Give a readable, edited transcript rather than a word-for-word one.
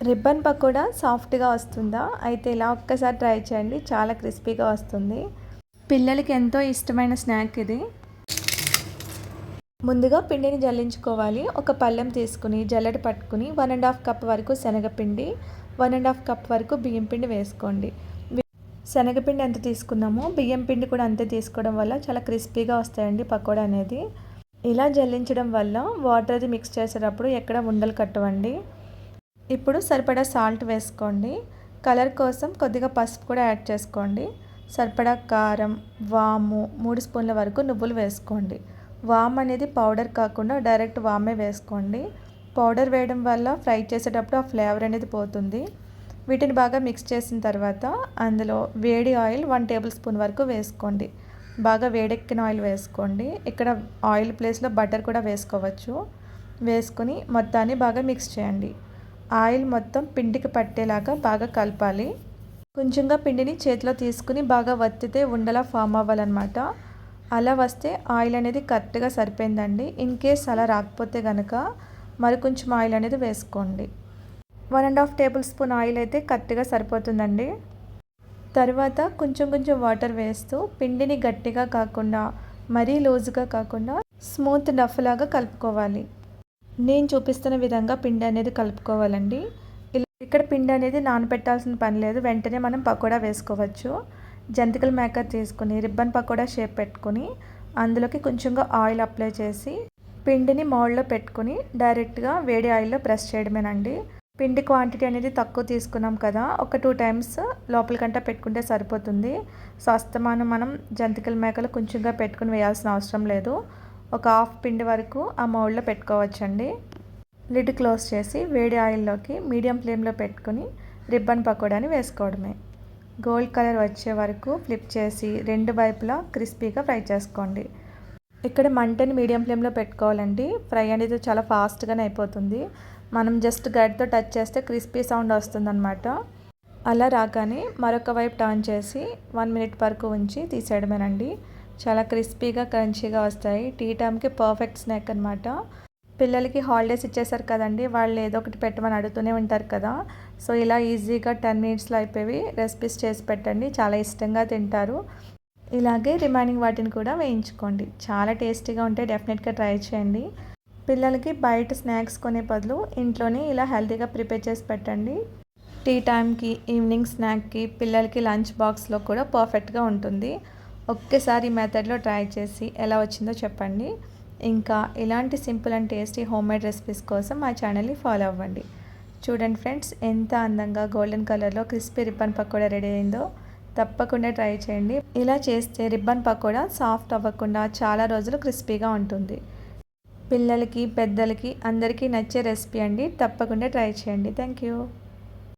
Ribbon pakoda సాఫ్ట్గా వస్తుందా? అయితే ఇలా ఒక్కసారి ట్రై చేయండి, చాలా క్రిస్పీగా వస్తుంది. పిల్లలకి ఎంతో ఇష్టమైన స్నాక్ ఇది. ముందుగా పిండిని జల్లించుకోవాలి. ఒక పళ్ళెం తీసుకుని జల్లెడ పట్టుకుని 1½ కప్ వరకు శనగపిండి, 1½ కప్ వరకు బియ్యం పిండి వేసుకోండి. శనగపిండి ఎంత తీసుకున్నామో బియ్యం పిండి కూడా అంతే తీసుకోవడం వల్ల చాలా క్రిస్పీగా వస్తాయండి పకోడా అనేది. ఇలా జల్లించడం వల్ల వాటర్ అది మిక్స్ చేసేటప్పుడు ఎక్కడ ఉండలు కట్టవండి. ఇప్పుడు సరిపడా సాల్ట్ వేసుకోండి. కలర్ కోసం కొద్దిగా పసుపు కూడా యాడ్ చేసుకోండి. సరిపడా కారం, వాము 3 స్పూన్ల వరకు నువ్వులు వేసుకోండి. వామ్ అనేది పౌడర్ కాకుండా డైరెక్ట్ వామే వేసుకోండి. పౌడర్ వేయడం వల్ల ఫ్రై చేసేటప్పుడు ఆ ఫ్లేవర్ అనేది పోతుంది. వీటిని బాగా మిక్స్ చేసిన తర్వాత అందులో వేడి ఆయిల్ 1 టేబుల్ స్పూన్ వరకు వేసుకోండి. బాగా వేడెక్కిన ఆయిల్ వేసుకోండి. ఇక్కడ ఆయిల్ ప్లేస్లో బటర్ కూడా వేసుకోవచ్చు. వేసుకుని మొత్తాన్ని బాగా మిక్స్ చేయండి. ఆయిల్ మొత్తం పిండికి పట్టేలాగా బాగా కలపాలి. కొంచెంగా పిండిని చేతిలో తీసుకుని బాగా వత్తితే ఉండలా ఫామ్ అవ్వాలన్నమాట. అలా వస్తే ఆయిల్ అనేది కరెక్ట్గా సరిపోయిందండి. ఇన్ కేస్ అలా రాకపోతే కనుక మరికొంచెం ఆయిల్ అనేది వేసుకోండి. 1½ టేబుల్ స్పూన్ ఆయిల్ అయితే కరెక్ట్గా సరిపోతుందండి. తర్వాత కొంచెం కొంచెం వాటర్ వేస్తూ పిండిని గట్టిగా కాకుండా మరీ లూజుగా కాకుండా స్మూత్ డఫ్ లాగా కలుపుకోవాలి. నేను చూపిస్తున్న విధంగా పిండి అనేది కలుపుకోవాలండి. ఇక్కడ పిండి అనేది నానబెట్టాల్సిన పని లేదు, వెంటనే మనం పకోడా వేసుకోవచ్చు. జంతికల మేకర్ తీసుకుని రిబ్బన్ పకోడా షేప్ పెట్టుకుని అందులోకి కొంచెంగా ఆయిల్ అప్లై చేసి పిండిని మౌల్డ్లో పెట్టుకుని డైరెక్ట్గా వేడి ఆయిల్లో ప్రెస్ చేయడమేనండి. పిండి క్వాంటిటీ అనేది తక్కువ తీసుకున్నాం కదా, ఒక 2 టైమ్స్ లోపలికంటా పెట్టుకుంటే సరిపోతుంది. సో అస్తమానం మనం జంతికల మేకలు కొంచెంగా పెట్టుకుని వేయాల్సిన అవసరం లేదు. ఒక హాఫ్ పిండి వరకు ఆ మౌల్డ్లో పెట్టుకోవచ్చండి. లిడ్ క్లోజ్ చేసి వేడి ఆయిల్లోకి మీడియం ఫ్లేమ్లో పెట్టుకుని రిబ్బన్ పకోడాని వేసుకోవడమే. గోల్డ్ కలర్ వచ్చే వరకు ఫ్లిప్ చేసి 2 వైపులా క్రిస్పీగా ఫ్రై చేసుకోండి. ఇక్కడ మంటని మీడియం ఫ్లేమ్లో పెట్టుకోవాలండి. ఫ్రై అనేది చాలా ఫాస్ట్గానే అయిపోతుంది. మనం జస్ట్ గరిటతో టచ్ చేస్తే క్రిస్పీ సౌండ్ వస్తుందన్నమాట. అలా రాగానే మరొక వైపు టర్న్ చేసి 1 మినిట్ వరకు ఉంచి తీసేయడమేనండి. చాలా క్రిస్పీగా క్రంచీగా వస్తాయి. టీ టైంకి పర్ఫెక్ట్ స్నాక్ అనమాట. పిల్లలకి హాలిడేస్ ఇచ్చేసారు కదండి, వాళ్ళు ఏదో ఒకటి పెట్టమని అడుగుతూనే ఉంటారు కదా. సో ఇలా ఈజీగా 10 మినిట్స్లో అయిపోయి రెసిపీస్ చేసి పెట్టండి, చాలా ఇష్టంగా తింటారు. ఇలాగే రిమైనింగ్ వాటిని కూడా వేయించుకోండి, చాలా టేస్టీగా ఉంటాయి. డెఫినెట్గా ట్రై చేయండి. పిల్లలకి బయట స్నాక్స్ కొనే బదులు ఇంట్లోనే ఇలా హెల్తీగా ప్రిపేర్ చేసి పెట్టండి. టీ టైంకి, ఈవినింగ్ స్నాక్కి, పిల్లలకి లంచ్ బాక్స్లో కూడా పర్ఫెక్ట్గా ఉంటుంది. ఒక్కసారి ఈ మెథడ్లో ట్రై చేసి ఎలా వచ్చిందో చెప్పండి. ఇంకా ఇలాంటి simple and tasty homemade recipes కోసం మా ఛానల్ని ఫాలో అవ్వండి. చూడండి ఫ్రెండ్స్, ఎంత అందంగా గోల్డెన్ కలర్లో క్రిస్పీ రిబ్బన్ పకోడా రెడీ అయిందో. తప్పకుండా ట్రై చేయండి. ఇలా చేస్తే రిబ్బన్ పకోడా సాఫ్ట్ అవ్వకుండా చాలా రోజులు క్రిస్పీగా ఉంటుంది. పిల్లలకి, పెద్దలకి అందరికీ నచ్చే రెసిపీ అండి. తప్పకుండా ట్రై చేయండి. Thank you.